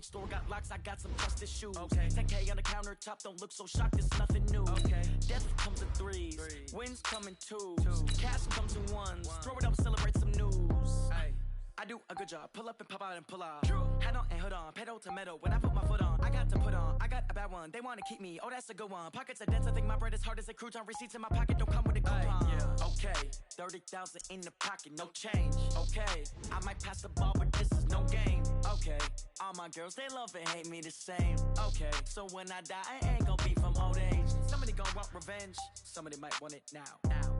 Store got locks, I got some trusted shoes. Okay. 10K on the countertop, don't look so shocked, it's nothing new. Okay. Death comes in threes, wins come in twos, cash comes in ones. Throw it up, celebrate some news. Ay. I do a good job, pull up and pop out and pull out. Head on and hood on, pedal to metal. When I put my foot on, I got to put on. I got a bad one, they want to keep me. Oh, that's a good one. Pockets are dense, I think my bread is hard as a crouton. Receipts in my pocket don't come with a coupon. Yeah. Okay, 30,000 in the pocket, no change. Okay, I might pass the ball, but this is no game. Okay, all my girls, they love and hate me the same. Okay, so when I die, I ain't gonna be from old age. Somebody gonna want revenge, somebody might want it now.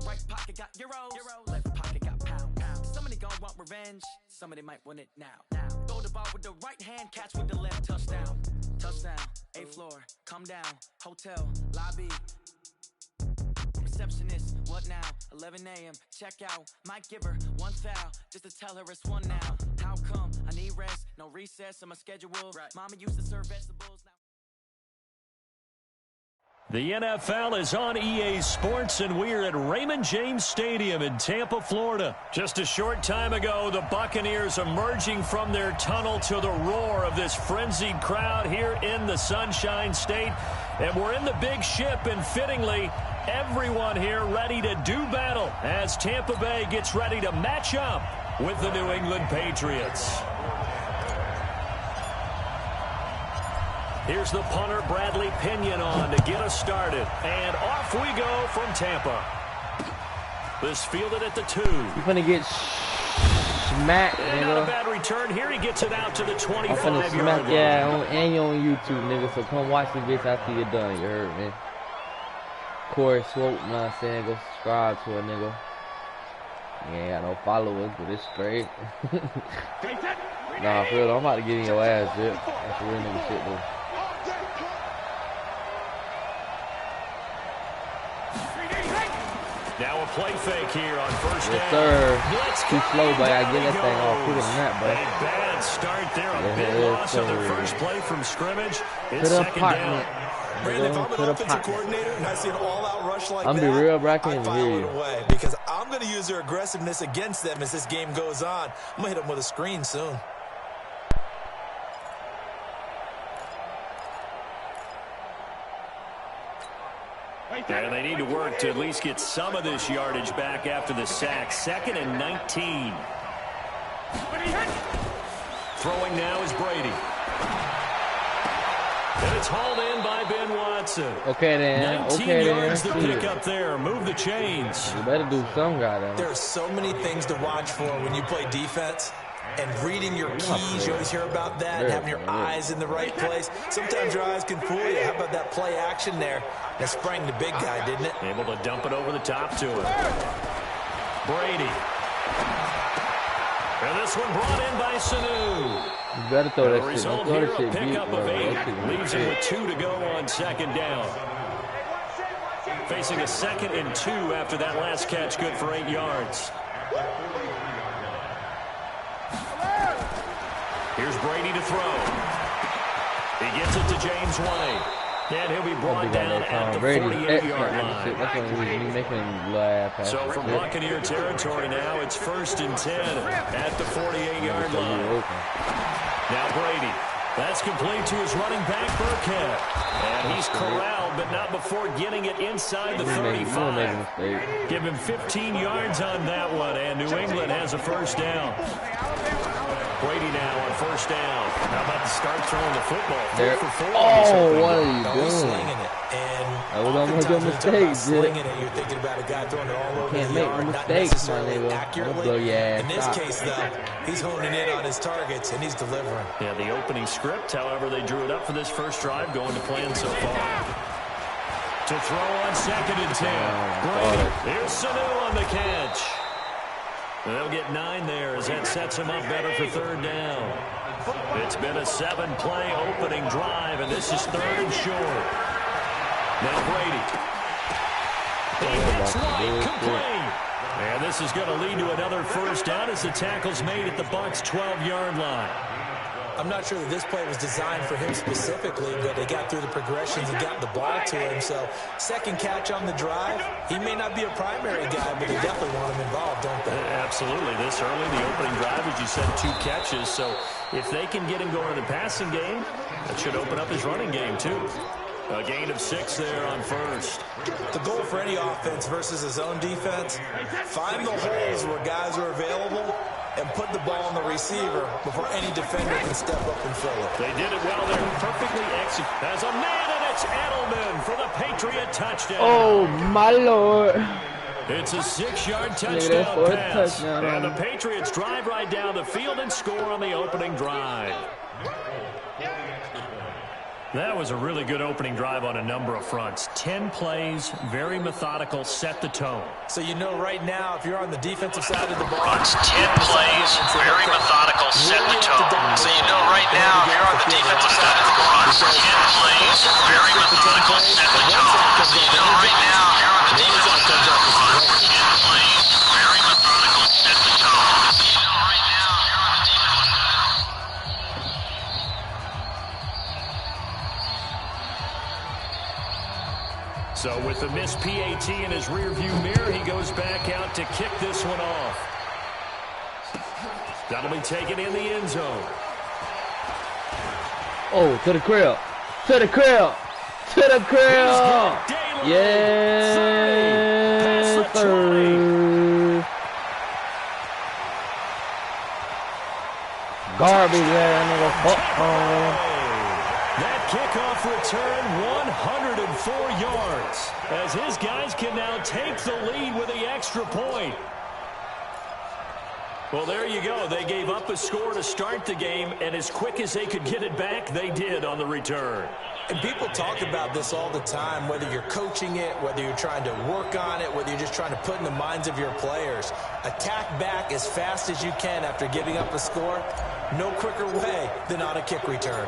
Right pocket got euros, left pocket got pounds. Somebody gonna want revenge, somebody might want it now. Throw the ball with the right hand, catch with the left, touchdown. Touchdown, 8th floor, come down, hotel, lobby. Receptionist, what now? 11 a.m., check out. Might give her one foul, just to tell her it's one now. How come? I need rest, no recess in my schedule. Right. Mama used to serve vegetables now. The NFL is on EA Sports, and we're at Raymond James Stadium in Tampa, Florida. Just a short time ago, the Buccaneers emerging from their tunnel to the roar of this frenzied crowd here in the Sunshine State. And we're in the big ship, and fittingly, everyone here ready to do battle as Tampa Bay gets ready to match up with the New England Patriots. Here's the punter, Bradley Pinion, on to get us started. And off we go from Tampa. This fielded at the 2. You're gonna get smacked, nigga. Not a bad return. Here he gets it out to the 25-yard line. Yeah, and you're on YouTube, nigga, so come watch the bitch after you're done. You heard me? Corey Swope, you know what I'm saying? Go subscribe to a nigga. You ain't got no followers, but it's straight. Nah, for real, I'm about to get in your ass, shit. That's real nigga shit, though. Now a play fake here on first down. Yes, sir. Too slow, but I get that thing off quicker than that, bro. A bad start there. A big loss on their first play from scrimmage. It's second down. Brandon, if I'm an offensive coordinator and I see an all-out rush like that, I'm be real, bro. I can't I even file hear it you. away because I'm going to use their aggressiveness against them as this game goes on. I'm going to hit them with a screen soon. And they need to work to at least get some of this yardage back after the sack. 2nd and 19. Throwing now is Brady. And it's hauled in by Ben Watson. Okay, then. 19 yards to pick up there. Move the chains. You better do some, goddamn. There are so many things to watch for when you play defense. And reading your keys, you always hear about that, and having your eyes in the right place. Sometimes your eyes can fool you. How about that play action there? That sprang the big guy, didn't it? Able to dump it over the top to him. Brady. And this one brought in by Sanu. You better throw that shit. Result Don't throw here, that a shit deep, pickup bro. of 8. That shit Leaves him with 2 to go on 2nd down. Facing a 2nd and 2 after that last catch, good for 8 yards. Here's Brady to throw. He gets it to James White. And he'll be brought down at the 48-yard line. That's what we making laugh. So from Buccaneer territory now, it's 1st and 10 at the 48-yard line. Now Brady. That's complete to his running back, Burkhead. And he's corralled, but not before getting it inside the 35. Give him 15 yards on that one, and New England has a first down. Brady now on first down. How about the start throwing the football? 4 for 4. Oh, what are you doing? Slinging it. And I was almost a mistake, slinging it, you're thinking about a guy throwing it all over can't the make yard, no not mistakes, necessarily my nigga. accurately. Yeah, in this case, though, he's honing in on his targets, and he's delivering. Yeah, the opening script, however, they drew it up for this first drive, going to plan so far. To throw on 2nd and 10. Brady. Here's Sanu on the catch. They'll get 9 there as that sets him up better for 3rd down. It's been a 7-play opening drive, and this is 3rd and short. Now Brady. He hits White, complete. And this is going to lead to another first down as the tackle's made at the Bucs' 12-yard line. I'm not sure that this play was designed for him specifically, but they got through the progressions and got the ball to him. So second catch on the drive. He may not be a primary guy, but they definitely want him involved, don't they? Absolutely. This early, the opening drive, as you said, 2 catches. So if they can get him going in the passing game, that should open up his running game too. A gain of 6 there on first. The goal for any offense versus his own defense, find the holes where guys are available and put the ball on the receiver before any defender can step up and fill it. They did it well there. Perfectly executed. As a man, and it's Edelman for the Patriot touchdown. Oh, my Lord. It's a 6-yard touchdown pass. And the Patriots drive right down the field and score on the opening drive. That was a really good opening drive on a number of fronts. 10 plays, very methodical, set the tone. So you know right now, if you're on the defensive side of the ball. 10 plays, very methodical, set the tone. So you know right now, if you're on the defensive side of the ball. 10 plays, very methodical, set the tone. So you know right now, if you're on the defensive side of the ball. 10 plays, very methodical, set the tone. So you know right now, if you're on the defensive side of the ball. So with the missed PAT in his rearview mirror, he goes back out to kick this one off. That'll be taken in the end zone. Oh, to the crib. To the crib. To the crib. Yes, sir. Garbage there, nigga. That kickoff return, 104 yards, as his guys can now take the lead with the extra point. Well, there you go. They gave up a score to start the game, and as quick as they could get it back, they did on the return. And people talk about this all the time, whether you're coaching it, whether you're trying to work on it, whether you're just trying to put in the minds of your players. Attack back as fast as you can after giving up a score. No quicker way than on a kick return.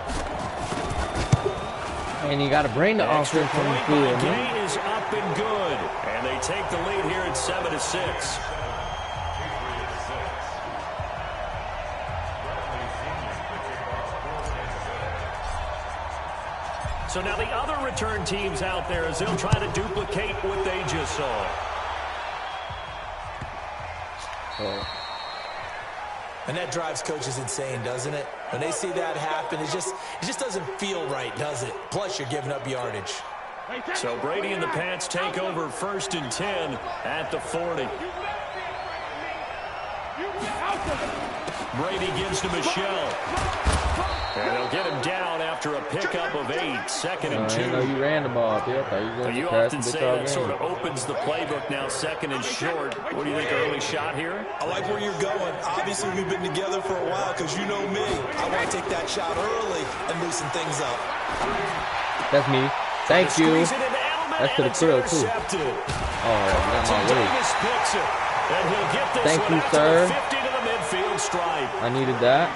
And you got to bring the offense on the field. Gain is up and good, and they take the lead here at 7-6. So now the other return teams out there as they'll try to duplicate what they just saw. And that drives coaches insane, doesn't it? When they see that happen, it just doesn't feel right, does it? Plus, you're giving up yardage. So Brady and the Pats take over 1st and 10 at the 40. Brady gives to Michelle. And they'll get him down after a pickup of 8, 2nd and 2. I know you ran the ball, Bill. You often say that sort of opens the playbook now, 2nd and short. What do you think, early shot here? I like where you're going. Obviously, we've been together for a while because you know me. I want to take that shot early and loosen things up. That's me. Thank you. That's to the crib, too. All right, got my way. Thank you, sir. 50 to the midfield stripe. I needed that.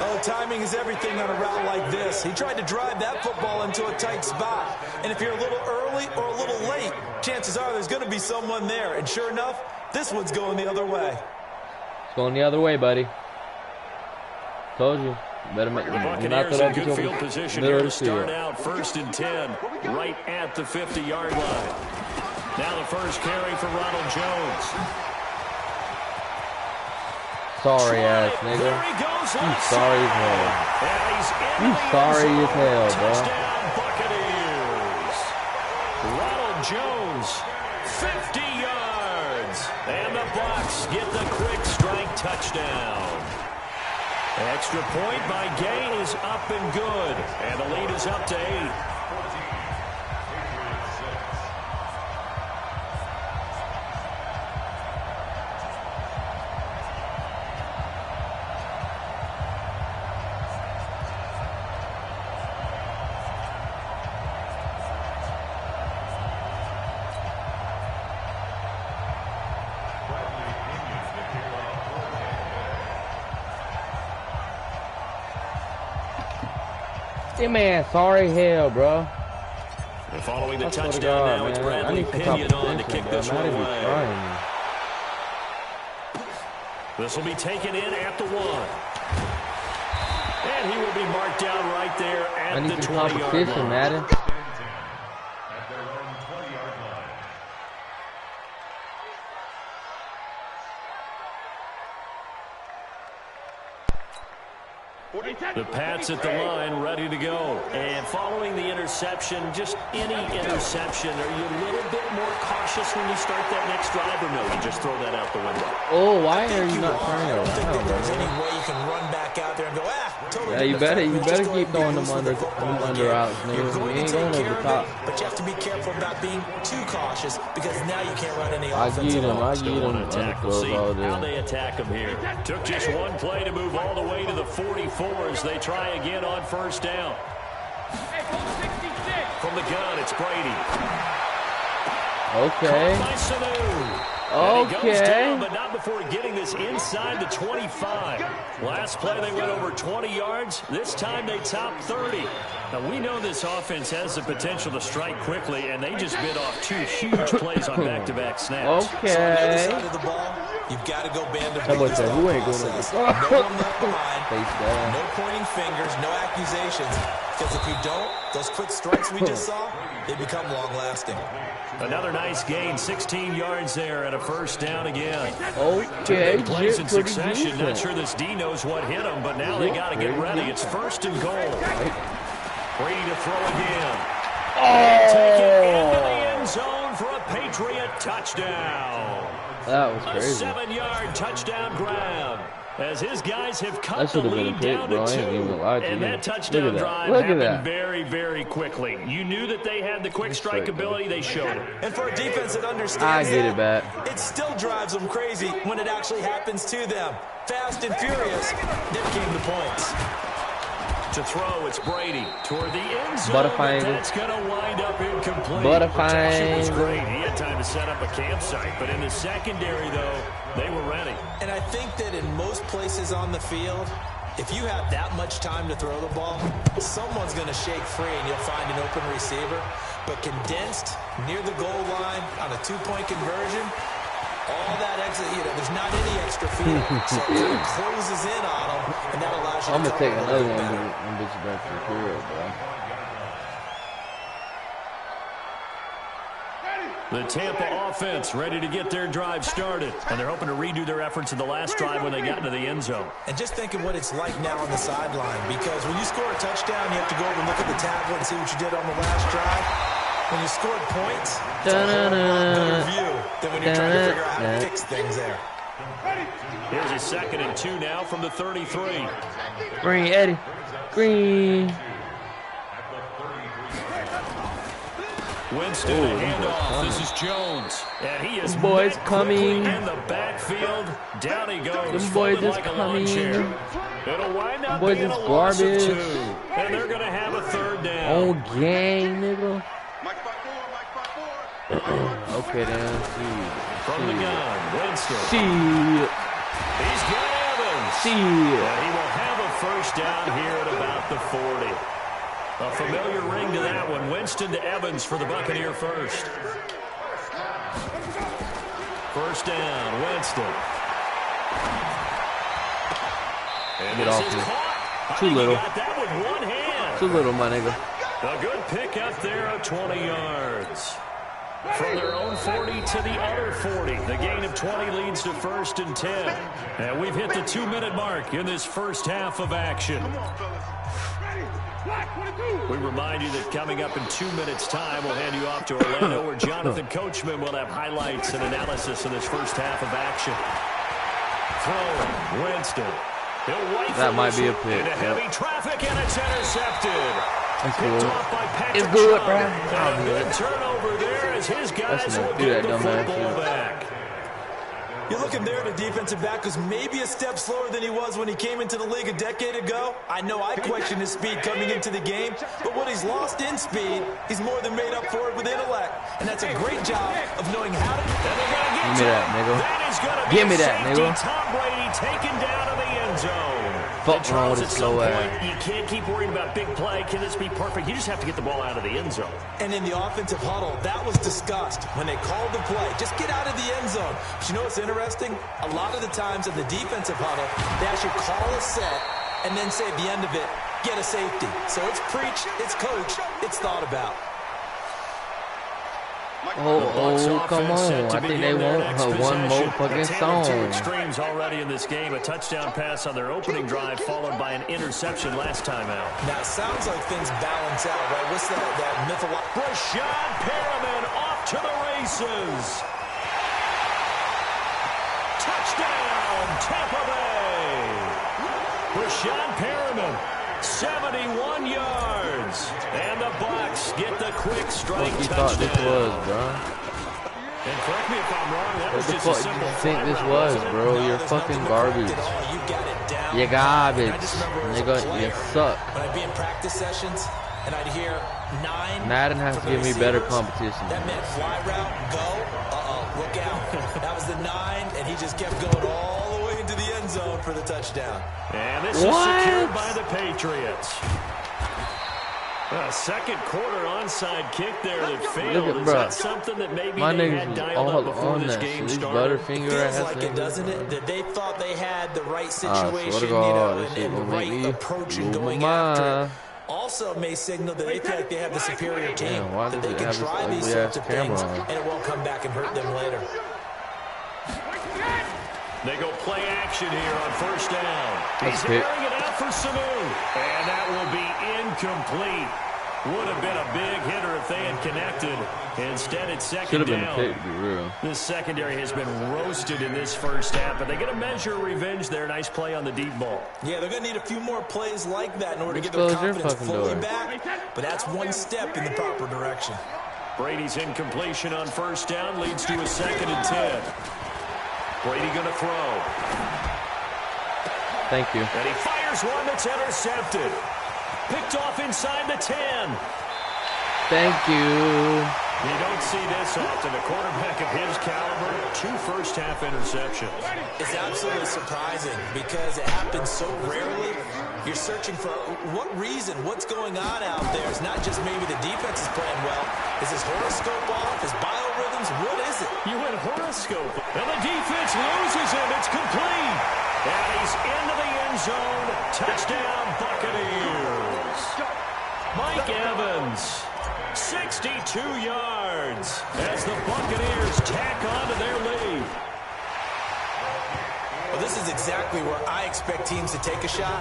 Oh, timing is everything on a route like this. He tried to drive that football into a tight spot. And if you're a little early or a little late, chances are there's going to be someone there. And sure enough, this one's going the other way. It's going the other way, buddy. Told you. Better make the Buccaneers in good field position here to start out 1st and 10, right at the 50-yard line. Now the first carry for Ronald Jones. Sorry ass nigga. You sorry as hell. You sorry as hell, bro. Buccaneers. Ronald Jones, 50 yards. And the Bucs get the quick strike touchdown. Extra point by Gay is up and good. And the lead is up to 8. Man, sorry hell, bro. And following the touchdown now, it's Bradley Pinion on to kick this one away. This will be taken in at the 1. And he will be marked down right there at the 20-yard line. Competition, Madden. The Pats at the line, ready to go. And following the interception, just any interception, are you a little bit more cautious when you start that next drive, or no, you just throw that out the window? Oh, why are you not turning I don't think around, that there's bro? any way you can run back out there and go, totally. Yeah, you better keep throwing them under outs, nigga. You ain't going over the top. But you have to be careful about being too cautious because now you can't run any I offense get at him. all. I get him. We'll see All how day. they attack him here. Took just one play to move all the way to the 44 as they try again on first down. From the gun, it's Brady. Okay. Caught by Sanu. And he goes Okay. down, but not before getting this inside the 25. Last play, they went over 20 yards. This time, they topped 30. Now, we know this offense has the potential to strike quickly, and they just bit off 2 huge plays on back-to-back snaps. So on the other Okay. side of the ball, you've got to go band of That boy brothers said, thought who ain't going process. over the No one left behind. Face down. No pointing fingers, no accusations. Because if you don't, those quick strikes we just saw, they become long-lasting. Another nice gain, 16 yards there and a first down again. Okay. Two plays in Pretty succession. Not decent. sure this D knows what hit him, but now they got to get ready. It's first and goal. Brady to throw again. Take it into the end zone for a Patriot touchdown. That was A crazy. 7-yard touchdown grab. As his guys have cut That the should have been a lead pick, down bro. I to ain't 2. even lie to And you. that touchdown Look at that. drive Look at happened that. very, very quickly. You knew that they had the quick strike ability. They showed it. And for a defense that understands I get it that, back. it still drives them crazy when it actually happens to them. Fast and furious, then came the points. To throw, it's Brady toward the end zone. Butterfinger. But that's going to wind up incomplete. Butterfinger. Protection was great. He had time to set up a campsite. But in the secondary, though, they were ready. And I think that in most places on the field, if you have that much time to throw the ball, someone's going to shake free and you'll find an open receiver. But condensed, near the goal line, on a 2-point conversion, all that exit, there's not any extra field. So it kind of closes in on them, and that allows you I'm to gonna take cover another a little one better. and bitch back to the field, bro. The Tampa offense ready to get their drive started. And they're hoping to redo their efforts in the last drive when they got into the end zone. And just think of what it's like now on the sideline, because when you score a touchdown, you have to go over and look at the tablet and see what you did on the last drive. When you scored points, it's a whole lot better view than when you're trying to figure out how to fix things there. Here's a 2nd and 2 now from the 33. Green, Eddie. Green. Winston, a handoff. This is Jones. And he is boys met coming. quickly in the backfield. Down he goes. Them boys folded is like a lawn coming. chair. It'll wind up Boys being is a loss of garbage. 2. And they're going to have a 3rd down. On gang, nigga. Okay, then. From the gun, Winston. Shit. He's got Evans. Shit. And he will have a first down here at about the 40. A familiar ring to that one. Winston to Evans for the Buccaneer first. First down, Winston. And Get this off is me. caught. Too I think little. He got that with one hand. Too little, my nigga. A good pick up there of 20 yards. From their own 40 to the other 40. The gain of 20 leads to 1st and 10. And we've hit the 2-minute mark in this first half of action. We remind you that coming up in 2 minutes' time, we'll hand you off to Orlando, where Jonathan Coachman will have highlights and analysis of this first half of action. Throwing, Winston. That might be a pick. Into heavy traffic, and it's intercepted. That's Picked good. off by Patrick It's good, Chung. bro. And a good turnover there as his guys That's will enough. Do get that, the dumbass. football back. You're looking there at a defensive back who's maybe a step slower than he was when he came into the league a decade ago. I know I questioned his speed coming into the game, but what he's lost in speed, he's more than made up for it with intellect. And that's a great job of knowing how to... Give me that, nigga. That is gonna be Give me a that, safety. nigga. Tom Brady taken down to the end zone. Fuck And wrong with Charles, his at some slow point, ass. you can't keep worrying about big play. Can this be perfect? You just have to get the ball out of the end zone. And in the offensive huddle, that was discussed when they called the play. Just get out of the end zone. But you know what's interesting? A lot of the times in the defensive huddle, they actually call a set and then say at the end of it, get a safety. So it's preach, it's coach, it's thought about. Oh, come on. I think they want one more fucking song. Two extremes already in this game. A touchdown pass on their opening drive, followed by an interception last time out. Now, it sounds like things balance out, right? What's that mythological? Rashad Perriman off to the races. Touchdown, Tampa Bay. Rashad Perriman, 71 yards. And the Bucs get the quick strike touchdown. What you thought this was, bro? And correct me if I'm wrong, that was just a simple you think this was, bro? You're fucking garbage. You're garbage. Nigga, you suck. When I'd be in practice sessions and I'd hear 9. Madden has to give me better competition. That meant fly route, go, look out. That was the 9, and he just kept going all the way into the end zone for the touchdown. And this is secured by the Patriots. A second quarter onside kick there that failed. Is that something that maybe they had dialed up before this game started? Feels like it, doesn't it? That they thought they had the right situation, and the right approach in going after it. Also may signal that they feel like they have the superior team, that they can try these sorts of things, and it won't come back and hurt them later. They go play action here on first down. He's airing it out for Sanu. And that will be incomplete. Would have been a big hitter if they had connected. Instead, it's second down. Been a pick, to be real. This secondary has been roasted in this first half, but they get a measure of revenge there. Nice play on the deep ball. Yeah, they're going to need a few more plays like that in order to get their confidence fully back. But that's one step in the proper direction. Brady's incompletion on first down leads to a 2nd and 10. Brady going to throw. Thank you. And he fires one that's intercepted. Picked off inside the 10. Thank you. You don't see this often. A quarterback of his caliber, 2 first-half interceptions. It's absolutely surprising because it happens so rarely. You're searching for what reason, what's going on out there. It's not just maybe the defense is playing well. Is his horoscope off? His biorhythms? What is it? You went horoscope. And the defense loses him. It's complete. And he's into the end zone. Touchdown, Buccaneers. Mike Evans, 62 yards as the Buccaneers tack on to their lead. Well, this is exactly where I expect teams to take a shot.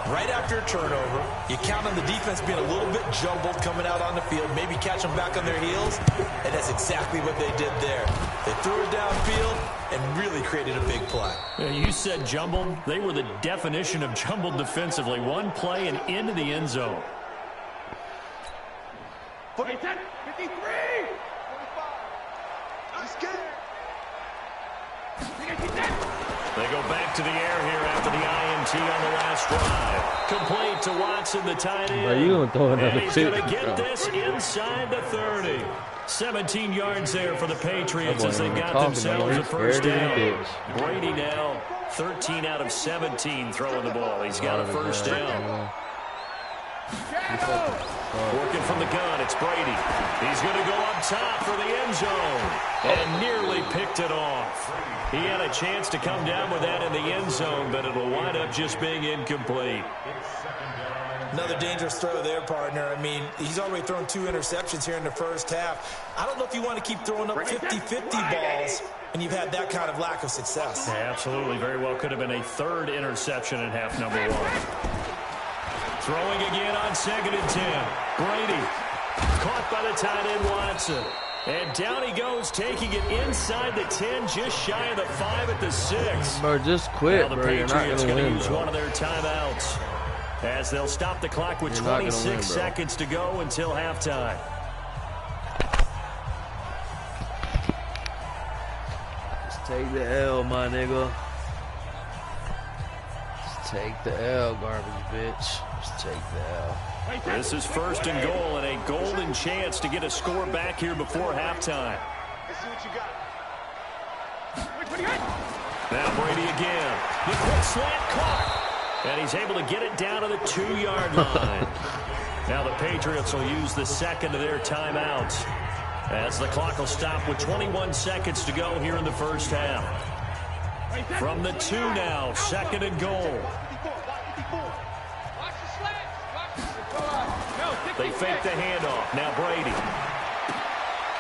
Right after a turnover, you count on the defense being a little bit jumbled coming out on the field, maybe catch them back on their heels, and that's exactly what they did there. They threw it downfield and really created a big play. Yeah, you said jumbled. They were the definition of jumbled defensively. One play and into the end zone. 53! They go back to the air here after the INT on the last drive. Complete to Watson, the tight end. Bro, you gonna throw another and he's going to get this inside the 30. 17 yards there for the Patriots as they got themselves a first down. Brady now 13 out of 17 throwing the ball. He's got a first down. Working from the gun, it's Brady. He's going to go up top for the end zone. And nearly picked it off. He had a chance to come down with that in the end zone, but it'll wind up just being incomplete. Another dangerous throw there, partner. I mean, he's already thrown 2 interceptions here in the first half. I don't know if you want to keep throwing up 50-50 balls when you've had that kind of lack of success. Yeah, absolutely. Very well could have been a 3rd interception in half number 1. Throwing again on 2nd and 10. Brady caught by the tight end Watson. And down he goes, taking it inside the 10, just shy of the 5 at the 6. Bro, just quit, now the bro. Patriots You're not going to win, use bro. one of their timeouts as they'll stop the clock with 26 seconds to go until halftime. Just take the L, my nigga. Just take the L, garbage bitch. Just take the L. This is 1st and goal and a golden chance to get a score back here before halftime. Let's see what you got. Now Brady again. The quick slant caught. And he's able to get it down to the 2-yard line. Now the Patriots will use the 2nd of their timeouts as the clock will stop with 21 seconds to go here in the first half. From the 2 now, 2nd and goal. They fake the handoff. Now Brady.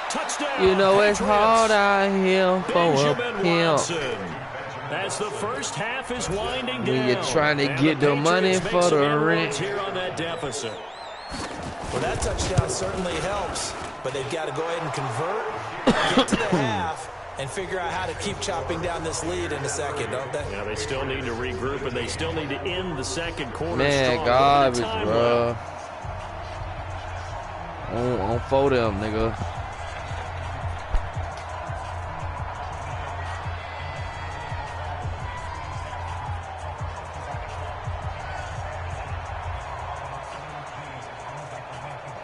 Touchdown. You know it's hard out here for a pimp. As the first half is winding down. When you're trying to get the money for the rent. Here on that deficit. Well, that touchdown certainly helps, but they've got to go ahead and convert, get to the half, and figure out how to keep chopping down this lead in a second, don't they? Yeah, they still need to regroup, and they still need to end the second quarter. Man, garbage, bro. On for them, nigga.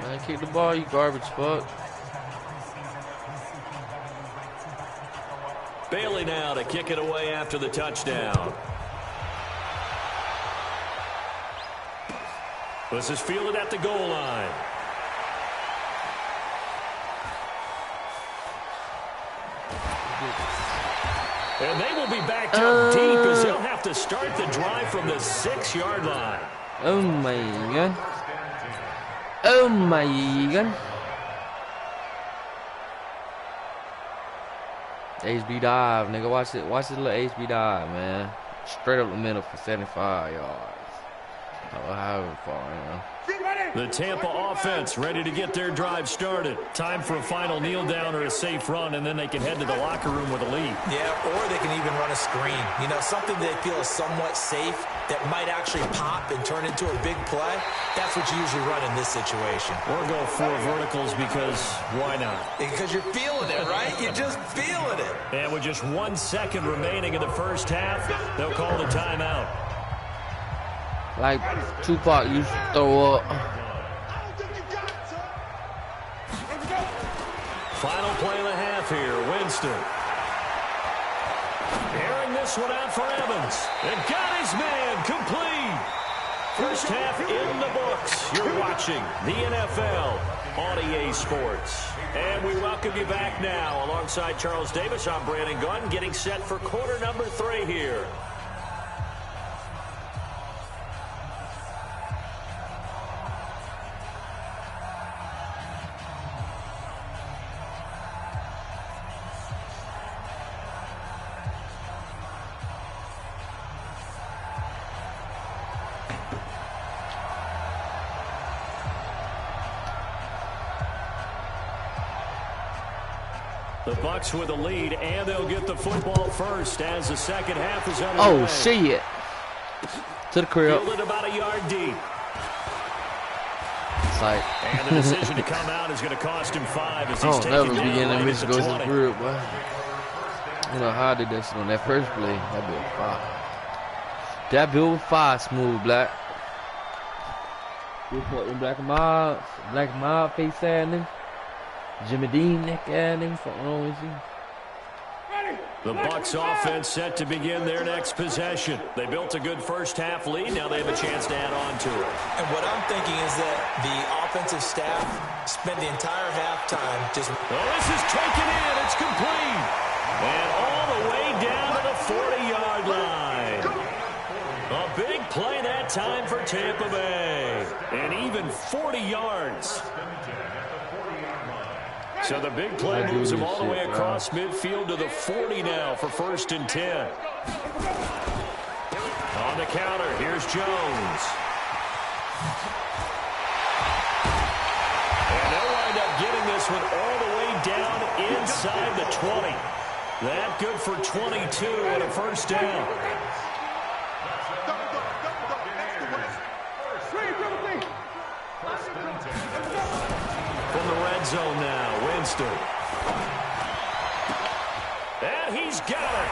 Man, kick the ball, you garbage fuck. Bailey now to kick it away after the touchdown. This is fielded at the goal line. And they will be backed up deep as they'll have to start the drive from the 6-yard line. Oh my god. Oh my god. HB dive, nigga. Watch it. Watch this little HB dive, man. Straight up the middle for 75 yards. Oh, however far, you know. The Tampa offense ready to get their drive started. Time for a final kneel down or a safe run, and then they can head to the locker room with a lead. Yeah, or they can even run a screen. You know, something they feel is somewhat safe that might actually pop and turn into a big play. That's what you usually run in this situation. Or go 4 verticals because why not? Because you're feeling it, right? You're just feeling it. And with just 1 second remaining in the first half, they'll call the timeout. Like Tupac used to throw up. Final play of the half here, Winston. Airing this one out for Evans. And got his man complete. First half in the books. You're watching the NFL on EA Sports. And we welcome you back now. Alongside Charles Davis, I'm Brandon Gunn, getting set for quarter number 3 here. The Bucks with a lead, and they'll get the football first as the second half is underway. Oh, shit. To the crib. Fielded about a yard deep. It's like, And the decision to come out is going to cost him 5 as he's I taken don't never down begin to right miss at goes the to the 20. crib, boy. You know how I did that shit on that first play. That bill was fire. That bill was fire, smooth black. You put in black and mild face ass nigga. Jimmy Dean neck ass nigga. Something wrong with you. The Bucks offense set to begin their next possession. They built a good first half lead. Now they have a chance to add on to it. And what I'm thinking is that the offensive staff spent the entire halftime just... Oh, this is taken in. It's complete. And all the way down to the 40-yard line. A big play that time for Tampa Bay. And even 40 yards. So the big play moves him all the way across midfield to the 40 now for 1st and 10. On the counter, here's Jones. And they'll wind up getting this one all the way down inside the 20. That good for 22 and a first down. From the red zone now, Winston. And he's got it.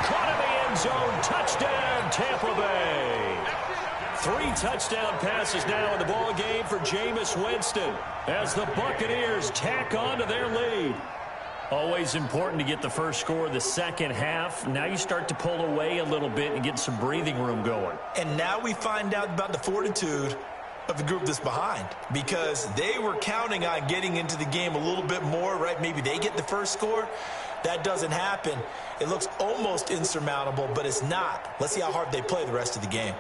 Caught in the end zone. Touchdown, Tampa Bay. 3 touchdown passes now in the ball game for Jameis Winston as the Buccaneers tack on to their lead. Always important to get the first score of the second half. Now you start to pull away a little bit and get some breathing room going. And now we find out about the fortitude of the group that's behind, because they were counting on getting into the game a little bit more, right? Maybe they get the first score. That doesn't happen. It looks almost insurmountable, but it's not. Let's see how hard they play the rest of the game.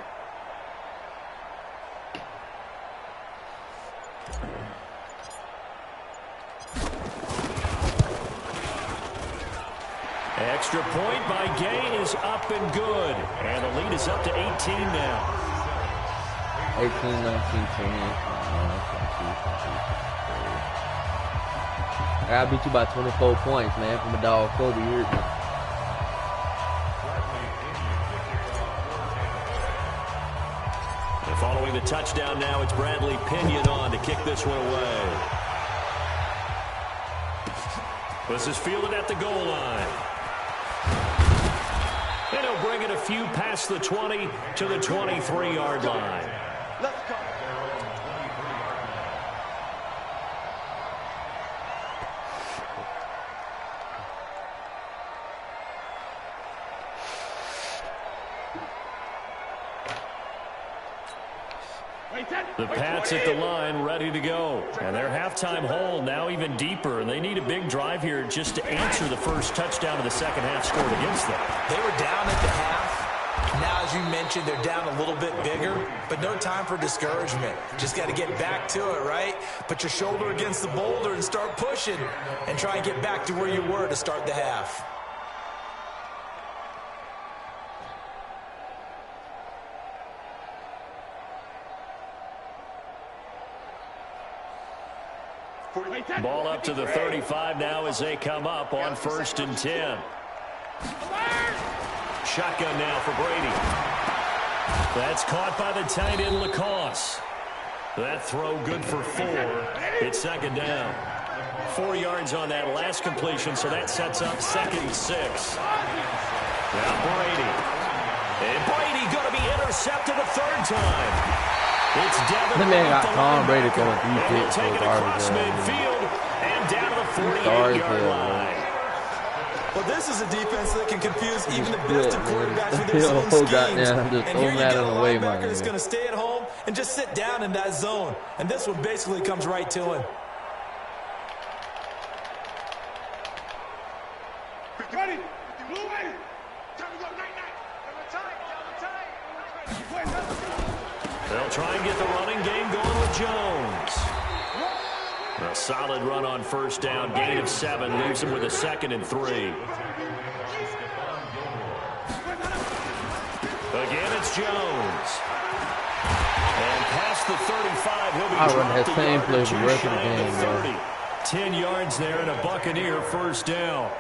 Extra point by Gay is up and good. And the lead is up to 18 now. 18, 19, 20. I gotta beat you by 24 points, man, from a dog Kobe. You heard me. And following the touchdown now, it's Bradley Pinion on to kick this one away. This is fielded at the goal line. And he'll bring it a few past the 20 to the 23-yard line. Let's go. The Pats at the line, ready to go. And their halftime hole now even deeper. And they need a big drive here just to answer the first touchdown of the second half scored against them. They were down at the half. Now, as you mentioned, they're down a little bit bigger, but no time for discouragement. Just got to get back to it, right? Put your shoulder against the boulder and start pushing and try and get back to where you were to start the half. Ball up to the 35 now as they come up on 1st and 10. Shotgun now for Brady. That's caught by the tight end, Lacoste. That throw good for 4. It's second down. 4 yards on that last completion, so that sets up 2nd and 6. Now Brady. And Brady going to be intercepted a 3rd time. It's Devin. That man got Tom Brady throwing 3 picks for across garbage. midfield and down to the 48-yard line. Well, this is a defense that can confuse even the best of quarterbacks with their own Oh, schemes. goddamn, I'm just And here you that get a in the way, linebacker man. that's going to stay at home and just sit down in that zone. And this one basically comes right to him. Ready? Blue way. Time to go night-night. They'll try and get the running game going with Jones. A solid run on 1st down. Gain of 7 leaves him with a 2nd and 3. Again, it's Jones. And past the 35, he'll be I run dropped that a same yard play or for two the rest of the shy of game, bro. 30. 10 yards there and a Buccaneer 1st down.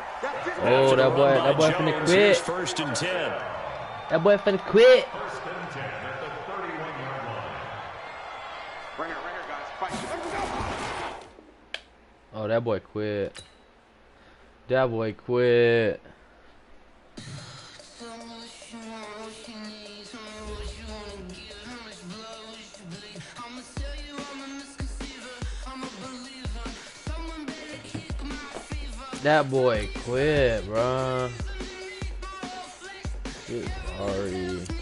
Oh, that boy finna Jones, quit. here's 1st and 10. That boy finna quit. Right here, guys. Fight. Oh, that boy quit. That boy quit. That boy quit, bro. Sorry.